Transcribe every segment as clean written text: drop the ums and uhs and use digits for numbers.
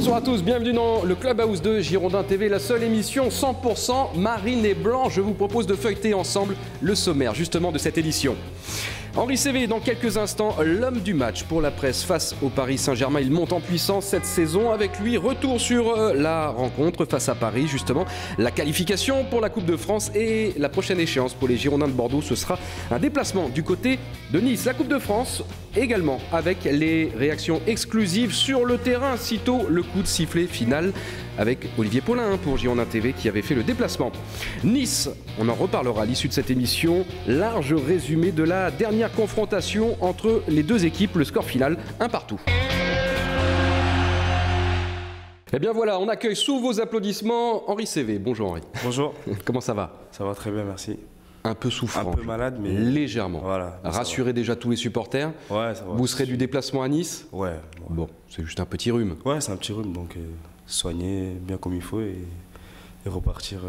Bonjour à tous, bienvenue dans le Clubhouse de Girondins TV, la seule émission 100% marine et blanc. Je vous propose de feuilleter ensemble le sommaire justement de cette édition. Henri Cévé, dans quelques instants, l'homme du match pour la presse face au Paris Saint-Germain. Il monte en puissance cette saison. Avec lui, retour sur la rencontre face à Paris, justement. La qualification pour la Coupe de France et la prochaine échéance pour les Girondins de Bordeaux, ce sera un déplacement du côté de Nice. La Coupe de France également, avec les réactions exclusives sur le terrain, sitôt le coup de sifflet final avec Olivier Paulin pour Girondins TV qui avait fait le déplacement. Nice, on en reparlera à l'issue de cette émission. Large résumé de la dernière confrontation entre les deux équipes, le score final, 1 partout. Et bien voilà, on accueille sous vos applaudissements Henri Cévé. Bonjour Henri. Bonjour. Comment ça va? Ça va très bien, merci. Un peu souffrant. Un peu malade, mais... Légèrement. Voilà. Rassurez déjà tous les supporters. Ouais, ça va. Vous serez du déplacement à Nice? Ouais. Bon, c'est juste un petit rhume. Ouais, c'est un petit rhume, donc soigner bien comme il faut et repartir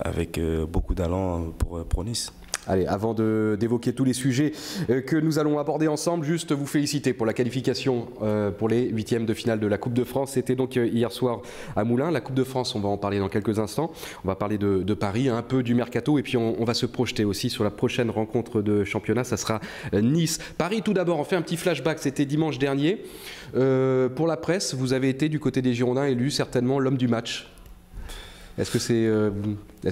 avec beaucoup d'allant pour Nice. Allez, avant d'évoquer tous les sujets que nous allons aborder ensemble, juste vous féliciter pour la qualification pour les huitièmes de finale de la Coupe de France. C'était donc hier soir à Moulins. La Coupe de France, on va en parler dans quelques instants. On va parler de Paris, un peu du mercato, et puis on va se projeter aussi sur la prochaine rencontre de championnat. Ça sera Nice. Paris, tout d'abord, on fait un petit flashback. C'était dimanche dernier. Pour la presse, vous avez été du côté des Girondins élu certainement l'homme du match. Est-ce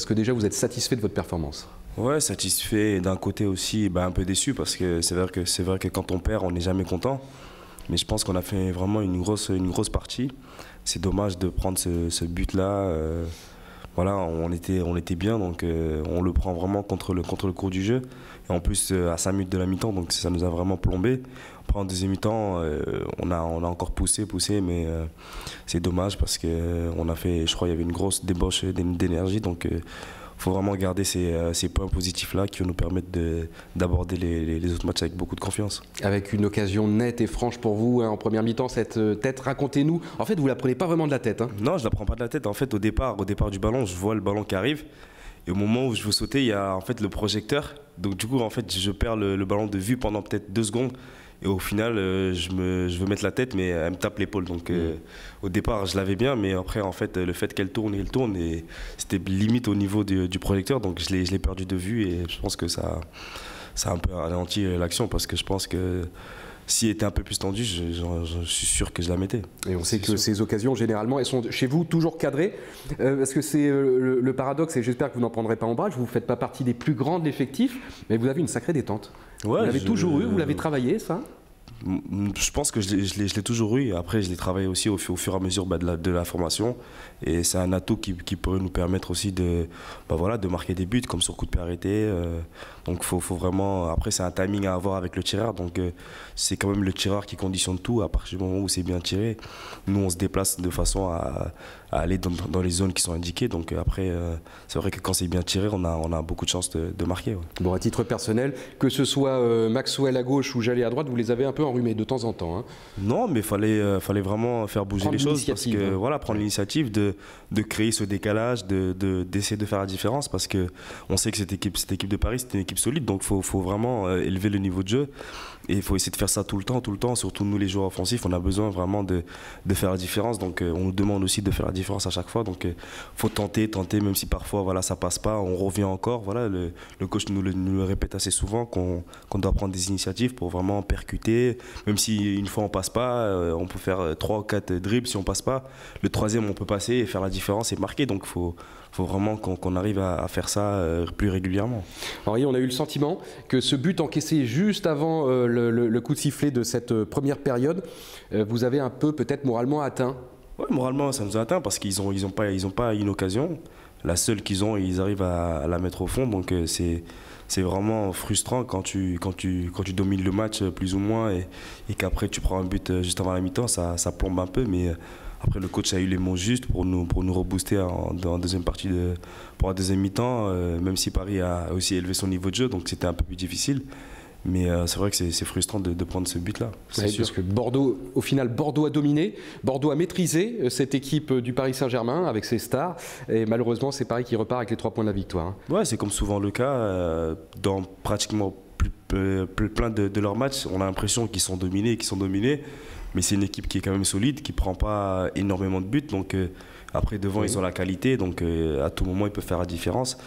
que déjà vous êtes satisfait de votre performance ? Ouais, satisfait et d'un côté aussi un peu déçu parce que c'est vrai que quand on perd, on n'est jamais content. Mais je pense qu'on a fait vraiment une grosse partie. C'est dommage de prendre ce but-là. Voilà, on était bien, donc on le prend vraiment contre le cours du jeu. Et en plus, à 5 minutes de la mi-temps, donc ça nous a vraiment plombé. Après, en deuxième mi-temps, on a encore poussé, mais c'est dommage parce qu'on a fait, je crois, il y avait une grosse débauche d'énergie. Donc, il faut vraiment garder ces points positifs-là qui vont nous permettre d'aborder les autres matchs avec beaucoup de confiance. Avec une occasion nette et franche pour vous en première mi-temps, cette tête, racontez-nous. En fait, vous ne la prenez pas vraiment de la tête. Non, je ne la prends pas de la tête. En fait, au départ du ballon, je vois le ballon qui arrive. Et au moment où je veux sauter, il y a en fait le projecteur. Donc du coup, en fait, je perds le ballon de vue pendant peut-être 2 secondes. Et au final, je veux mettre la tête, mais elle me tape l'épaule. Donc au départ, je l'avais bien, mais après, en fait, le fait qu'elle tourne, et c'était limite au niveau du projecteur. Donc je l'ai perdu de vue et je pense que ça a un peu ralenti l'action parce que je pense que s'il était un peu plus tendu, je suis sûr que je la mettais. Et on sait que ces occasions, généralement, elles sont chez vous toujours cadrées. Parce que c'est le paradoxe, et j'espère que vous n'en prendrez pas ombrage, vous ne faites pas partie des plus grands de l'effectif, mais vous avez une sacrée détente. Ouais, vous l'avez toujours eu, vous l'avez travaillé, ça? Je pense que je l'ai toujours eu. Après, je l'ai travaillé aussi au fur et à mesure de la formation. Et c'est un atout qui pourrait nous permettre aussi de marquer des buts, comme sur coup de pied arrêté. Donc, faut vraiment... Après, c'est un timing à avoir avec le tireur. Donc, c'est quand même le tireur qui conditionne tout. À partir du moment où c'est bien tiré, nous, on se déplace de façon à aller dans les zones qui sont indiquées. Donc, après, c'est vrai que quand c'est bien tiré, on a beaucoup de chances de marquer. Ouais. Bon, à titre personnel, que ce soit Maxwell à gauche ou Jallet à droite, vous les avez un peu enrhumés de temps en temps. Non, mais il fallait vraiment faire bouger les choses. Parce que, voilà, prendre l'initiative de créer ce décalage, d'essayer de faire la différence. Parce qu'on sait que cette équipe de Paris, c'est une équipe solide. Donc, il faut vraiment élever le niveau de jeu. Et il faut essayer de faire ça tout le temps. Surtout nous, les joueurs offensifs, on a besoin vraiment de faire la différence. Donc, on nous demande aussi de faire la différence à chaque fois. Donc, il faut tenter, même si parfois, voilà, ça passe pas. On revient encore. Voilà, le coach nous le répète assez souvent qu'on doit prendre des initiatives pour vraiment percuter. Même si une fois on passe pas, on peut faire 3 ou 4 dribbles. Si on passe pas, le troisième, on peut passer et faire la différence et marquer. Donc, faut vraiment qu'on arrive à faire ça plus régulièrement. Henri, on a eu le sentiment que ce but encaissé juste avant le coup de sifflet de cette première période, vous avez un peu peut-être moralement atteint. Oui, moralement ça nous a atteint parce qu'ils ont pas une occasion. La seule qu'ils ont, ils arrivent à la mettre au fond. Donc c'est vraiment frustrant quand tu domines le match plus ou moins et qu'après tu prends un but juste avant la mi-temps, ça plombe un peu. Mais après, le coach a eu les mots justes pour nous rebooster en deuxième partie pour la deuxième mi-temps, même si Paris a aussi élevé son niveau de jeu, donc c'était un peu plus difficile. Mais c'est vrai que c'est frustrant de prendre ce but-là. Oui, parce que Bordeaux, au final, Bordeaux a dominé, Bordeaux a maîtrisé cette équipe du Paris Saint-Germain avec ses stars. Et malheureusement, c'est Paris qui repart avec les 3 points de la victoire. Ouais, c'est comme souvent le cas. Dans pratiquement plein de leurs matchs, on a l'impression qu'ils sont dominés. mais c'est une équipe qui est quand même solide, qui ne prend pas énormément de buts. Donc après, devant, ils ont la qualité, donc à tout moment, ils peuvent faire la différence.